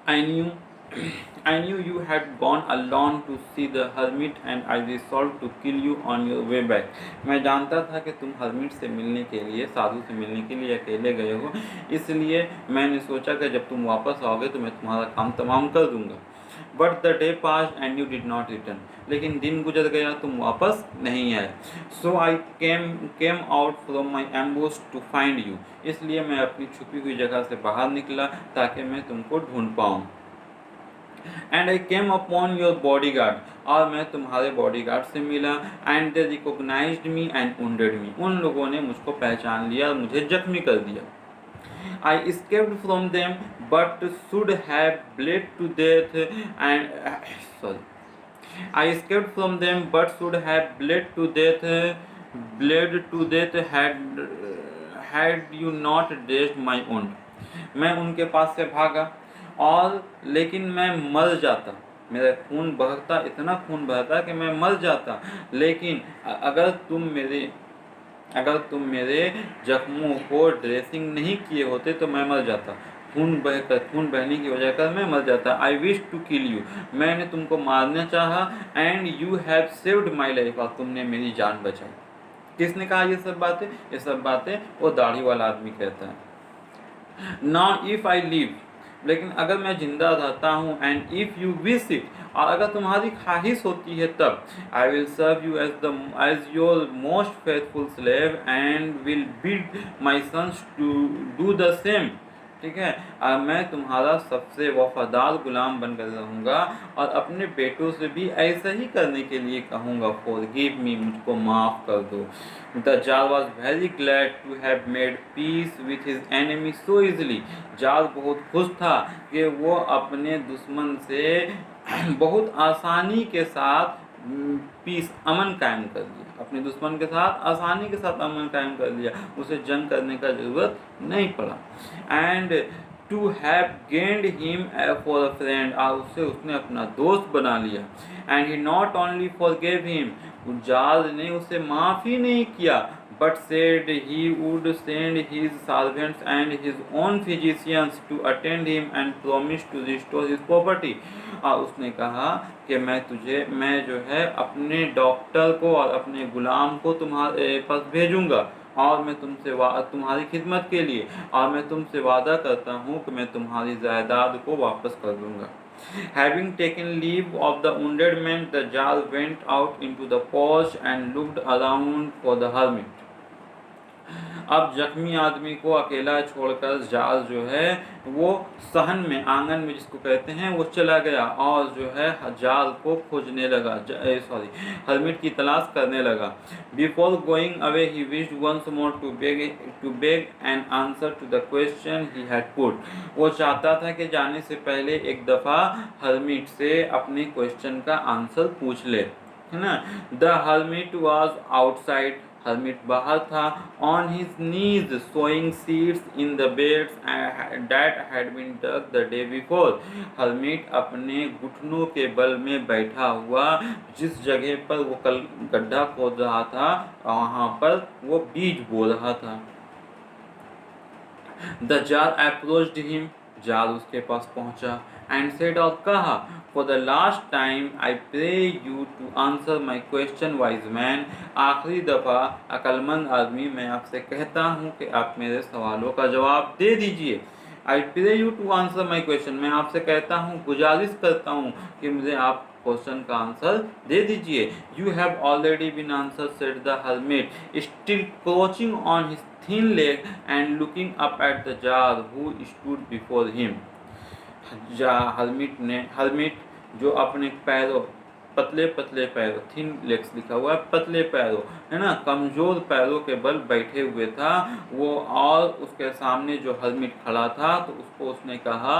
I knew I knew you had gone alone to see the hermit and I resolved to kill you on your way back. मैं जानता था कि तुम hermit से मिलने के लिए, साधु से मिलने के लिए अकेले गए हो, इसलिए मैंने सोचा कि जब तुम वापस आओगे तो मैं तुम्हारा काम तमाम कर दूंगा. But the day passed and you did not return. लेकिन दिन गुजर गया, तुम वापस नहीं आए. So I came out from my ambush to find you. इसलिए मैं अपनी छुपी हुई जगह से बाहर निकला ताकि मैं तुमको ढूंढ पाऊँ. And I came upon your bodyguard. और मैं तुम्हारे बॉडीगार्ड से मिला. And they recognized me and wounded me. उन लोगों ने मुझको पहचान लिया और मुझे जख्मी कर दिया. I escaped from them, but should have bled to death and I escaped from them, but should have bled to death had you not dressed my wound. मैं उनके पास से भागा और लेकिन मैं मर जाता. मेरा खून बहता, इतना खून बहता कि मैं मर जाता. लेकिन अगर तुम मेरे जख्मों को ड्रेसिंग नहीं किए होते तो मैं मर जाता. खून बहने की वजह कर मैं मर जाता. I wish to kill you. मैंने तुमको मारना चाहा. And you have saved my life. और तुमने मेरी जान बचाई. किसने कहा ये सब बातें? ये सब बातें वो दाढ़ी वाला आदमी कहता है. नाउ इफ आई लिव, लेकिन अगर मैं जिंदा रहता हूँ, and if you wish it, और अगर तुम्हारी ख्वाहिश होती है तब, I will serve you as your most faithful slave and will bid my sons to do the same. ठीक है, मैं तुम्हारा सबसे वफादार गुलाम बनकर रहूँगा और अपने बेटों से भी ऐसा ही करने के लिए कहूँगा. फॉरगिव मी, मुझको माफ़ कर दो. The tsar was very glad to have made peace with his enemy so easily. Tsar बहुत खुश था कि वो अपने दुश्मन से बहुत आसानी के साथ पीस, अमन कायम कर लिया. अपने दुश्मन के साथ आसानी के साथ अमन कायम कर लिया. उसे जंग करने का ज़रूरत नहीं पड़ा. And to have gained him for a friend, और उसने अपना दोस्त बना लिया. And he not only forgive him, tsar ने उसे माफ़ ही नहीं किया, but said he would send his servants and his own physicians to attend him and promised to restore his property. उसने कहा कि मैं जो है अपने डॉक्टर को और अपने गुलाम को तुम्हारे पास भेजूंगा और मैं तुम्हारी खिदमत के लिए, और मैं तुमसे वादा करता हूँ कि मैं तुम्हारी जायदाद को वापस कर दूंगा. Having taken leave of the wounded man, the Jarl went out into the porch and looked around for the hermit. अब जख्मी आदमी को अकेला छोड़कर जाल जो है वो सहन में, आंगन में जिसको कहते हैं, वो चला गया और जो है जाल को खोजने लगा, हर्मिट की तलाश करने लगा. Before going away he wished once more to beg an answer to the question he had put. वो चाहता था कि जाने से पहले एक दफ़ा हर्मिट से अपने क्वेश्चन का आंसर पूछ ले, है ना. The hermit was outside, hermit बाहर था. On his knees sowing seeds in the beds that had been dug the day before. Hermit अपने घुटनों के बल में बैठा हुआ जिस जगह पर वो कल गड्ढा खोद रहा था वहाँ पर वो बीज बो रहा था. The tsar approached him, tsar उसके पास पहुंचा. एंड सेड, और कहा, for the last time I pray you to answer my question wise man. आखिरी दफ़ा अक्लमंद आदमी, मैं आपसे कहता हूँ कि आप मेरे सवालों का जवाब दे दीजिए. I pray you to answer my question, मैं आपसे कहता हूँ, गुजारिश करता हूँ कि मुझे आप क्वेश्चन का आंसर दे दीजिए. You have already been answer, said the hermit, still crouching on his thin leg and looking up at the jar who stood before him. Hermit जो अपने पैरों, पतले पैरों, थिन लेग्स लिखा हुआ है, पतले पैरों, है ना, कमज़ोर पैरों के बल बैठे हुए था वो. और उसके सामने जो हर्मिट खड़ा था तो उसको उसने कहा,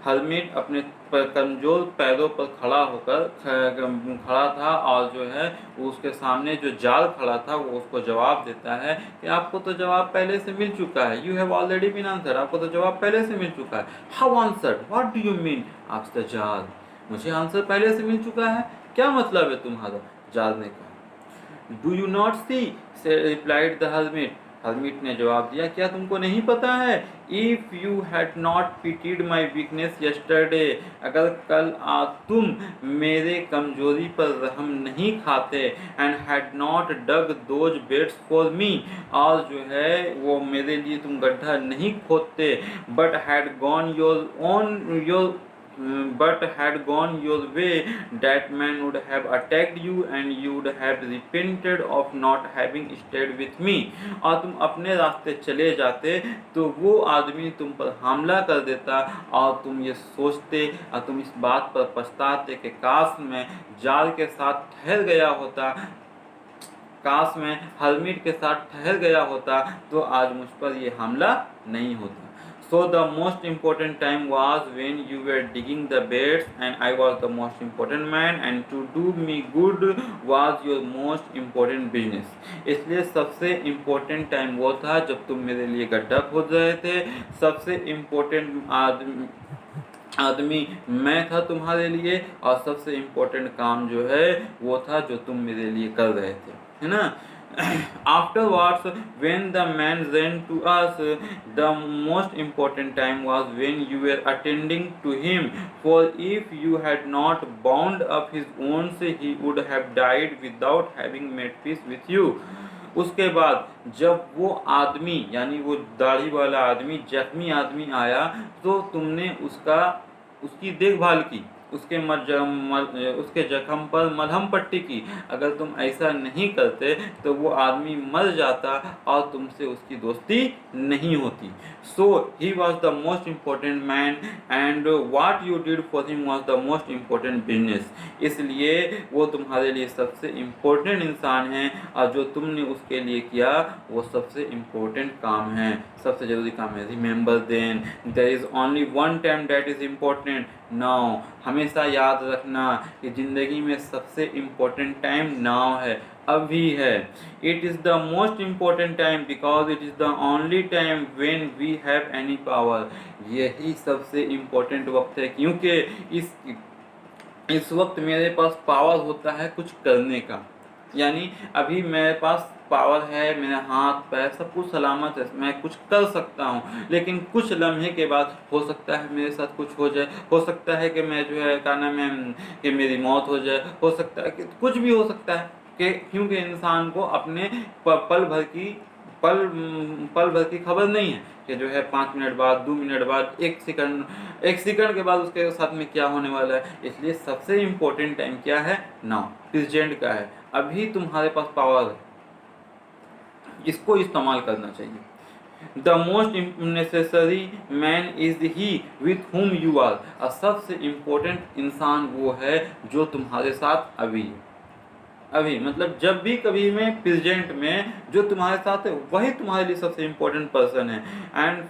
हर्मिट अपने कमज़ोर पैरों पर खड़ा था और जो है उसके सामने जो जाल खड़ा था वो उसको जवाब देता है कि आपको तो जवाब पहले से मिल चुका है. You have already been answer, आपको तो जवाब पहले से मिल चुका है. How answered, what do you mean, asked the tsar. मुझे आंसर पहले से मिल चुका है, क्या मतलब है तुम्हारा, जाल ने कहा. Do you not see, replied the hermit, hermit ने जवाब दिया, क्या तुमको नहीं पता है? If you had not pitied my weakness yesterday, अगर कल तुम मेरे कमजोरी पर रहम नहीं खाते, and had not dug those beds for me, और जो है वो मेरे लिए तुम गड्ढा नहीं खोदते, but had gone your but had gone your way, that man would have attacked you and you would have repented of not having stayed with me, और तुम अपने रास्ते चले जाते तो वो आदमी तुम पर हमला कर देता और तुम ये सोचते और तुम इस बात पर पछताते कि काश मैं जाल के साथ ठहर गया होता, काश मैं हर्मिट के साथ ठहर गया होता तो आज मुझ पर ये हमला नहीं होता। So the most important time was when you were digging the beds and I was the most important man, and to do me good was your most important business. इसलिए सबसे important time वो था जब तुम मेरे लिए गड्ढा खोद रहे थे, सबसे important आदमी मैं था तुम्हारे लिए, और सबसे इम्पोर्टेंट काम जो है वो था जो तुम मेरे लिए कर रहे थे, है ना। Afterwards, when the man ran to us, the most important time was when you were attending to him, for if you had not bound up his wounds, he would have died without having made peace with you. उसके बाद जब वो आदमी यानी वो दाढ़ी वाला आदमी जख्मी आदमी आया तो तुमने उसकी देखभाल की, उसके जख्म पर मलहम पट्टी की। अगर तुम ऐसा नहीं करते तो वो आदमी मर जाता और तुमसे उसकी दोस्ती नहीं होती। So he was the most important man and what you did for him was the most important business. इसलिए वो तुम्हारे लिए सबसे इम्पोर्टेंट इंसान है और जो तुमने उसके लिए किया वो सबसे इम्पोर्टेंट काम है, सबसे ज़रूरी काम है। Remember then there is only one time that is important now. हमेशा याद रखना कि ज़िंदगी में सबसे इम्पोर्टेंट टाइम नाउ है, अभी है। It is the most important time because it is the only time when we have any power. यही सबसे इम्पोर्टेंट वक्त है क्योंकि इस वक्त मेरे पास पावर होता है कुछ करने का, यानी अभी मेरे पास पावर है, मेरे हाथ पैर सब कुछ सलामत है, मैं कुछ कर सकता हूँ। लेकिन कुछ लम्हे के बाद हो सकता है मेरे साथ कुछ हो जाए, हो सकता है कि मैं जो है क्या नाम है कि मेरी मौत हो जाए, हो सकता है कि कुछ भी हो सकता है कि क्योंकि इंसान को अपने पल भर की खबर नहीं है कि जो है 5 मिनट बाद, 2 मिनट बाद, 1 सेकंड के बाद उसके साथ में क्या होने वाला है। इसलिए सबसे इम्पोर्टेंट टाइम क्या है? नाउ, प्रेजेंट का है। अभी तुम्हारे पास पावर है, इसको इस्तेमाल करना चाहिए। The most necessary man is he with whom you are. और सबसे इम्पोर्टेंट इंसान वो है जो तुम्हारे साथ अभी है। अभी मतलब जब भी कभी में प्रेजेंट में जो तुम्हारे साथ है वही तुम्हारे लिए सबसे इम्पोर्टेंट पर्सन है। And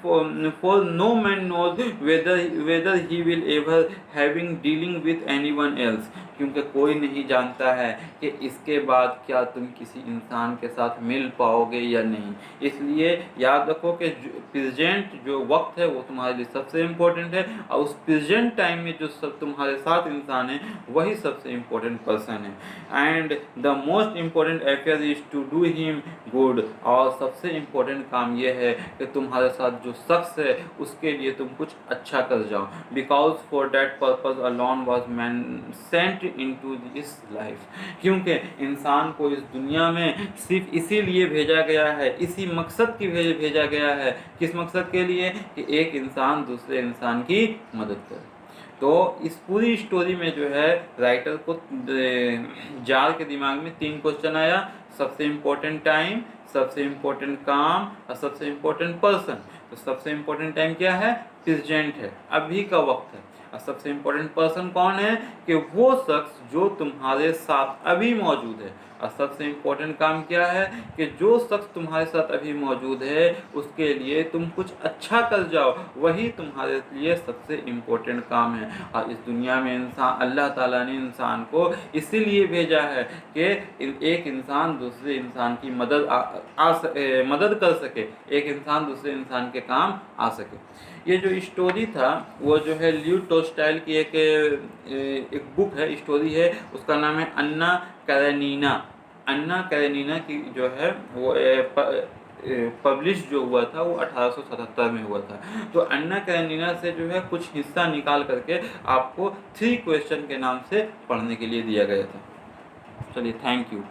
for no man knows whether he will ever having dealing with anyone else. क्योंकि कोई नहीं जानता है कि इसके बाद क्या तुम किसी इंसान के साथ मिल पाओगे या नहीं। इसलिए याद रखो कि प्रेजेंट जो वक्त है वो तुम्हारे लिए सबसे इम्पोर्टेंट है, और उस प्रेजेंट टाइम में जो सब तुम्हारे साथ इंसान है वही सबसे इम्पोर्टेंट पर्सन है। And the most important affair is to do him good. और सबसे इम्पोर्टेंट काम यह है कि तुम्हारे साथ जो शख्स है उसके लिए तुम कुछ अच्छा कर जाओ। Because for that purpose alone was man sent into this life. क्योंकि इंसान को इस दुनिया में सिर्फ इसीलिए भेजा गया है, इसी मकसद की भेजा गया है। किस मकसद के लिए? कि एक इंसान दूसरे इंसान की मदद करे। तो इस पूरी स्टोरी में जो है राइटर को जार के दिमाग में 3 क्वेश्चन आया। सबसे इम्पोर्टेंट टाइम, सबसे इम्पोर्टेंट काम और सबसे इम्पोर्टेंट पर्सन। तो सबसे इम्पोर्टेंट टाइम क्या है? प्रेजेंट है, अभी का वक्त है। और सबसे इम्पोर्टेंट पर्सन कौन है? कि वो शख्स जो तुम्हारे साथ अभी मौजूद है। और सबसे इम्पोर्टेंट काम क्या है? कि जो शख्स तुम्हारे साथ अभी मौजूद है उसके लिए तुम कुछ अच्छा कर जाओ, वही तुम्हारे लिए सबसे इम्पोर्टेंट काम है। और इस दुनिया में अल्लाह ताला ने इंसान को इसीलिए भेजा है कि एक इंसान दूसरे इंसान की मदद कर सके, एक इंसान दूसरे इंसान के काम आ सके। ये जो स्टोरी था वो जो है लियो टॉल्स्टॉय की एक बुक है, स्टोरी है, उसका नाम है अन्ना कैरेनिना। अन्ना कैरेनिना की जो है वो पब्लिश जो हुआ था वो 1877 में हुआ था। तो अन्ना कैरेनिना से जो है कुछ हिस्सा निकाल करके आपको 3 क्वेश्चन के नाम से पढ़ने के लिए दिया गया था। चलिए, थैंक यू।